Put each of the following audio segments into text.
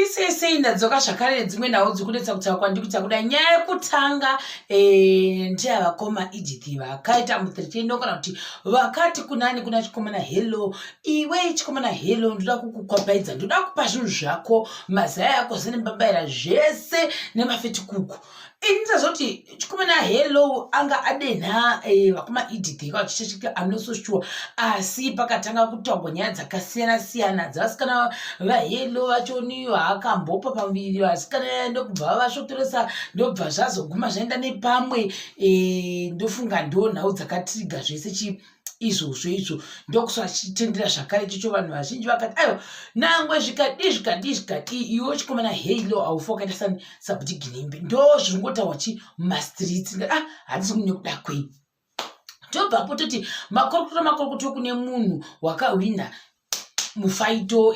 Isese ndadzoka zvakare dzimwe nhau dzikuletsa kutaura kwandikuita kudai nyaya yekutanga ndeyavakoma Edith vakaita mutheteno kana kuti vakati kunani kuna chikomana hello iwe chikomana hello ndoda kukukwapaidza ndoda kupa zvinhu zvako mazaya ako zenembabaira zvese nemafetikuku inita zoti chikomana hello anga adenha vakoma Edith kwachichachika I'm not so sure asi pakatanga kutaurwa nyaya dzakasiyana siyana dzasikana vahello vachoni akambopa pambiri vasikana ndokubva vasvotoresa ndobva zvazoguma zvaenda nepamwe ndofunga ndo nhau dzakatiriga zvese izvozvo ndokusva chitendera zvakare chicho vanhu vazhinji vakati ayo nangwe zvikadi iwo chikomana hello aufa wakaita sabuti girimbe ndo zviringotaurwa mumastreets handisi kunokuda kwei tobvapo toti makorokoto kune munhu wakahwina mufaito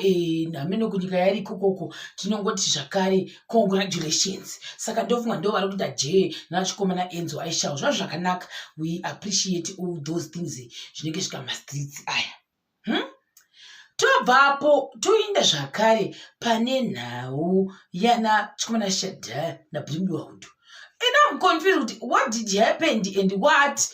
nameno kunyika yari kokoko tinongoti zvakare congratulations saka ndofunga ndo vari kuita je nachikomana Enzo Aisha zvakanaka we appreciate all those things zvinenge svika mastreets aya tobvapo toinda zvakare pane nhau yana chikomana Shadha naBrimbiwa Hudu and I'm confused what did happen and what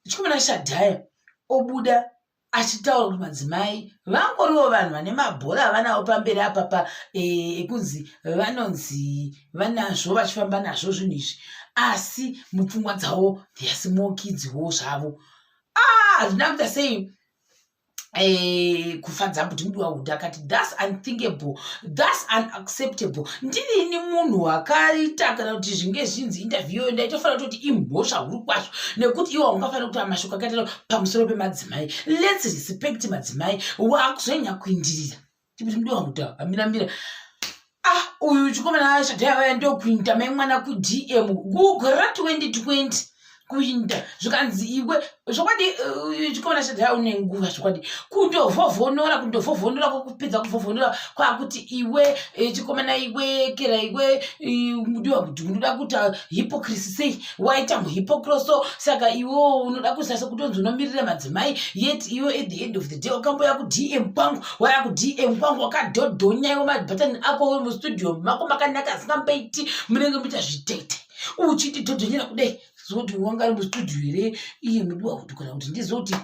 chikomana Shadha obuda achitaura kuti madzimai vangoriwo vanhu vane mabhora vanawo pamberi apapa ekunzi vanonzi vanazvo vachifamba nazvo zvinhu izvi asi mupfungwa dzavo they are small kidswo zvavo hazvina kuita sei kufadza Brimbiwa Hudu akati that's unthinkable, that's unacceptable. Ndirini munhu wakaita kana kuti zvinge zvinzi interview ndaitofanira kuti imhosva huru kwazvo nekuti iwo ungafanira kuti amashoko akaita pamusoro pemadzimai. Let's respect madzimai wakuzonyanya kuindirira Brimbiwa Hudu aminamira uyu chikomana Shadha vaya ndokuinda mai mwana kuDM gugore ra2020 kuinda zvikanzi iwe zvokwadi chikomana Shadha unenguva zvokwadi kundovhovhonora kwokupedza kuvhovhonora kwakuti iwe chikomana iwe kera iwe Brimbiwa Hudu unoda kuita hypocrisy sei waita muhypocriso saka iwo unoda kuita sekutonzi unomirira madzimai yet iwe at the end of the day wakamboya kuDM kwangu waya kuDM kwangu wakadhodhonya iwe mabhatani ako mustudio mako makanaka asingambaiti munenge muita zvitete uchiti dhodhonyera kudai zoti wanga ari mustudio here iye Brimbiwa Hudu kana kuti ndizoti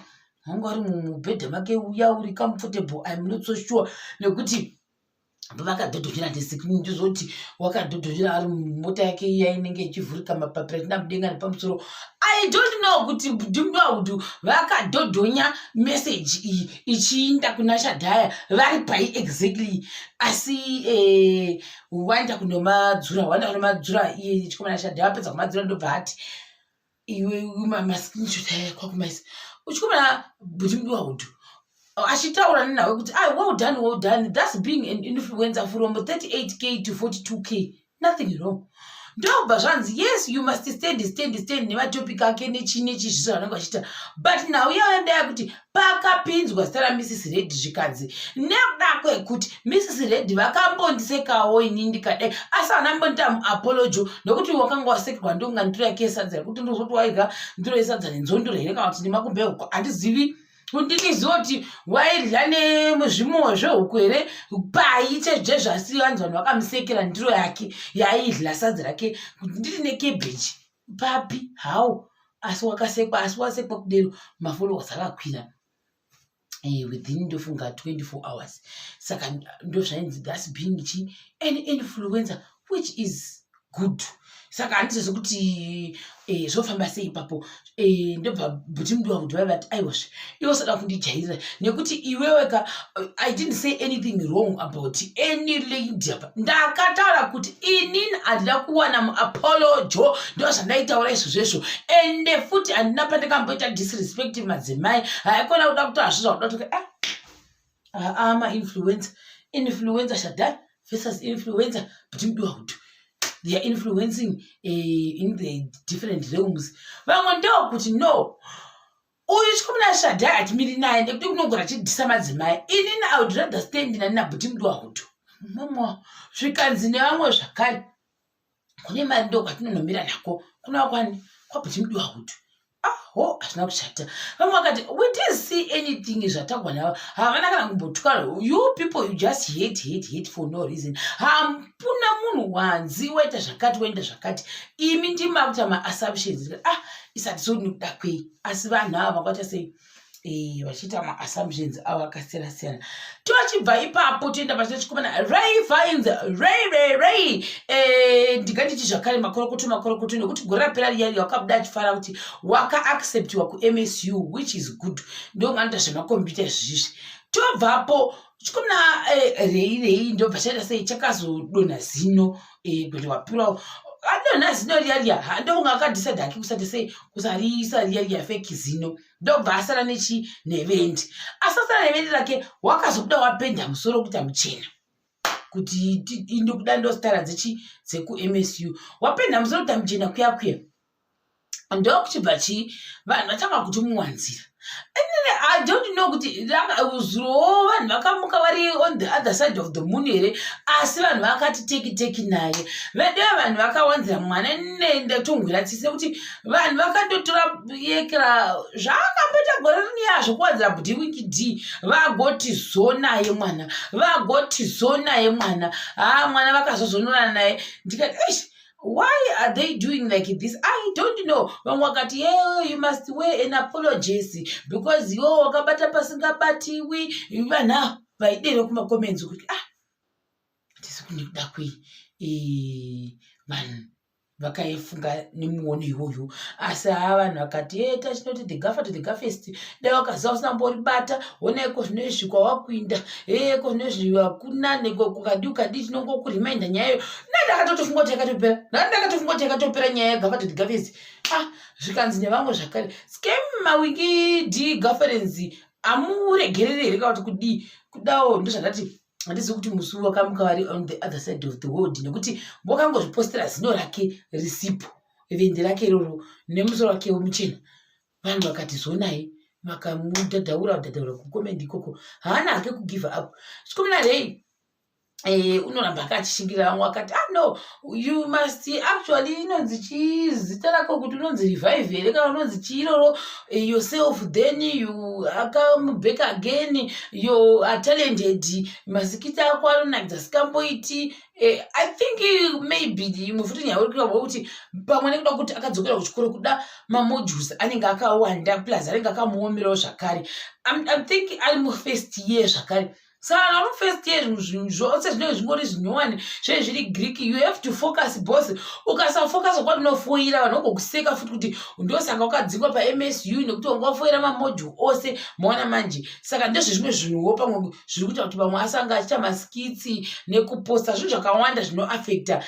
wanga ari mubhedha make uya uri comfortable I'm not so sure nekuti vakadhodhonyera ndesikwini ndizoti wakadhodhonyera ari mumota yake iya inenge ichivhurika mapapira tina mudenga nepamusoro I don't know kuti Brimbiwa Hudu vakadhodhonya message iyi ichiinda kuna Shadha vari pai exactly asi waenda kunomadzura iye chikomana Shadha apedza kumadzura ndobva ati iwe mascreenshot aya kwakumaisa uchikomana Brimbiwa Hudu achitaura nenawe kuti well done that's being an influencer from 38k to 42k nothing wrong ndobva zvanzi yes you must stand nematopic ake nechi zviso zvanenge vachiita but now yaenda kuti pakapinzwa zita raMrs Reddy zvikanzi nekuda kwekuti Mrs Reddy vakambondisekawo ini ndikadai asi havana mbonita muapology nokuti wakanga wasekerwa ndonga ndiro yake yesadza rekuti ndozoti wairya ndiro yesadza nenzondoro here kana kuti ndemakumbe huko handizivi ndiniziva kuti wairya nemuzvimwe zvehuku here pai cheje zvasi vanzi vanhu vakamusekera ndiro yake yairya sadza rake kuti ndiri nekebheji papi how asi wasekwa kudero mafollowers akakwira within ndofunga 24 hours saka ndozvainzi that's being an influencer which is good saka handizvo kuti zvofamba sei ipapo ndobva Brimbiwa Hudu vavati aiwazve iwe usada kundijairira nekuti iwe weka I didn't say anything wrong about any lady apa ndakataura kuti inini handina kuwana muapology ndozvandaitaura izvozvezvo ende futi handina pandakamboita disrespect madzimai haikona kuda kutaura zvezvakuda kuti influencer Shadha versus influencer Brimbiwa Hudu they are influencing in the different realms vamwe ndokuti no uyu chikomana Shadha hatimiri naye nekuti kunogona chidhisa madzimai inini I would rather stand nani Brimbiwa Hudu momo zvikanzi nevamwe zvakare kune mari ndo kwatinonomira nako kuna kwani kwaBrimbiwa Hudu ho hazvina kushata. Vamwe vakati we didn't see anything zvatagwa navo, havana kana kumbotwara. You people, you just hate for no reason. Hampuna munhu wanzi waita zvakati waita zvakati. Imi ndimakuita ma-assumptions. Isati so nekuda kwei. Asi vanhu ava vakaita sei vachiita ma-assumptions avo akasiyana-siyana. Tochibva ipapo toenda pachitochikomana Ray finds Ray ndingatiti zvakare makorokoto nekuti gore rapera riyari wakabuda achifara kuti waka-acceptiwa ku-MSU, which is good. Ndonganoita zvemakombiyuta izvizvi. Tobvapo chikomana Ray ndobva chaita sei chakazodonha zino kuti wapirawo adonha zino riya ndonga akadhisaidha hake kusati sei kusariisa riya feki zino ndobva asara nevendi. Asasara nevendi rake wakazobuda wapenda musoro kuita muchena kuti ndokuda ndositara dzeku-MSU wapenda musoro kuita muchena kuya ndokuchibva vanhu vatanga kuti muwanzira. I don't know kuti zuro vanhu vakamuka vari on the other side of the moon here, asi vanhu vakati teki naye. Vedeyo vanhu vakawanzira mwana ndatongwira tsise kuti vanhu vakandotora yekera zvaakambota gore riya zvokuwanzira budi wiki D vagoti zonaye mwana mwana vakazozonora naye. Ndikati why are they doing like this? I don't know. Vamwe vakati you must wear an apology because wakabata pasingabatiwi. Vanhu vaidero kumakomenzi kuti tisi kunikuda kwei vanhu vakaifunga nemuono iwoyo. Asi vanhu vakati tachinoti the gaffer to the gaffest. Dai wakaziva usamboribata onaiko zvinozvi kwawapinda ko zvinozvi wakuna ukadi tinongokurimind nyayo. Ndakatofunga kuti yakatopera nyaya yegaffer to the gaffest. Zvikanzi nevamwe zvakare scam mawiki D gafferenzi amuregerere here kana kuti kudawo ndozvandati handisi kuti musi wakamuka vari on the other side of the world nekuti wakangozvipostera zino rake risipo vendi rake iroro nemusoro wake womuchena. Vanhu vakati zonaye vakamudhadhaura kukomendi ikoko haana hake kugive up. Chikomana Ray unoramba akachishingira vamwe wakati no you must actually inonzi zita rako kuti unonzi revive here kana unonzi chiiroro yourself, then you come back again, you are talented, mazikita ako anonakidza sikamboiti. I think maybe mufuti nyaya uri kuva kuti pamwe nekuda kuti akadzokera kuchikoro kuda mamodules anenge akawanda plus anenge akamuomerawo zvakare. I'm thinking ari mufirst year zvakare. Saka no first year zvose zvinenge zvingori zvinyowani zvinenge zviri Greek. You have to focus both. Ukasafocus kwatinofoira vanhu vangokuseka futi kuti ndosaka wakadzingwa paMSU nekuti wanga wafoira mamodule ose maona manje. Saka ndezvo zvimwe zvinhuwo pamwe zviri kuita kuti pamwe asanga achiita maskitsi nekuposta zvinhu zvakawanda zvinoaffecta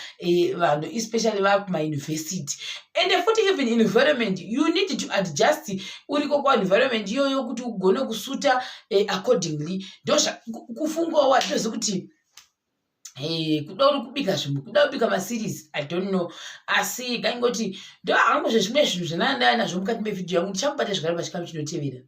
vanhu especially vakumayunivhesiti. And futi even environment you need to adjust uriko kwa-environment iyoyo kuti ugone kusuta accordingly. Kufungawo ndozvekuti kuda uri kubika zvinhu kuda kubika maseries I don't know, asi kaingoti ndo hangu zvezvimwe zvinhu zvanandaya nazvo mukati mevhidhiyo yangu ndichakubata zvakare pachikamu chinotevera.